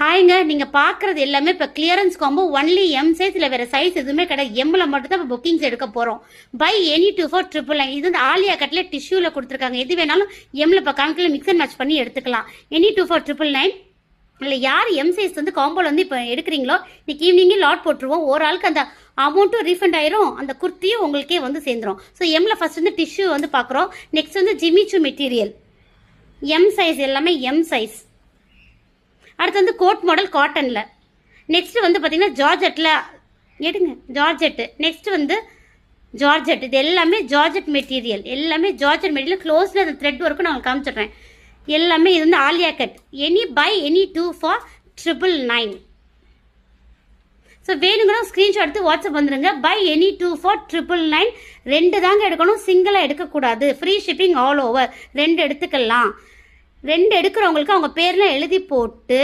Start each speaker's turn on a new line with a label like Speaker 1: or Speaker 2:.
Speaker 1: ஹாய்ங்க, நீங்க பாக்குறது எல்லாமே இப்ப clearance combo only M size. இல்ல வேற சைஸ் எதுவுமே கிடையாது. எம்ல மட்டும் தான் புக்கிங்ஸ் எடுக்க போறோம். By any 2499. இது வந்து ஆலியா கட்ல டிஷ்யூல கொடுத்துருக்காங்க. எது வேணாலும் எம்ல இப்ப காமிக்கல மிக்ஸ் அண்ட் மேட்ச் பண்ணி எடுத்துக்கலாம். எனி 24999. இல்லை யார் எம் சைஸ் வந்து காம்போல வந்து இப்போ எடுக்கிறீங்களோ இன்னைக்கு ஈவினிங்கே லாட் போட்டுருவோம். ஒரு ஆளுக்கு அந்த அமௌண்ட்டும் ரீஃபண்ட் ஆயிரும், அந்த குர்த்தியும் உங்களுக்கே வந்து சேர்ந்துடும். ஸோ எம்ல ஃபர்ஸ்ட் வந்து டிஷ்யூ வந்து பார்க்குறோம். நெக்ஸ்ட் வந்து ஜிமிச்சு மெட்டீரியல் எம் சைஸ், எல்லாமே எம் சைஸ். அடுத்து வந்து கோட் மாடல் காட்டனில். நெக்ஸ்ட் வந்து பார்த்தீங்கன்னா ஜார்ஜெட்டில் எடுங்க, ஜார்ஜெட்டு. நெக்ஸ்ட் வந்து ஜார்ஜெட். இது எல்லாமே ஜார்ஜெட் மெட்டீரியல், எல்லாமே ஜார்ஜெட் மெட்டீரியல். க்ளோஸில் அந்த த்ரெட் ஒர்க்கும் நான் உங்களுக்கு காமிச்சிடுறேன். எல்லாமே இது வந்து Alia cut. Any buy any 2 for 999. So வேணுங்கன்னா ஸ்க்ரீன்ஷாட் எடுத்து வாட்ஸ்அப் வந்துடுங்க. Buy any 2 for 999. 2 தாங்க எடுக்கணும், சிங்கிளாக எடுக்கக்கூடாது. Free shipping all over. 2 எடுத்துக்கலாம். 2 எடுக்கிறவங்களுக்கு அவங்க பேர்லாம் எழுதி போட்டு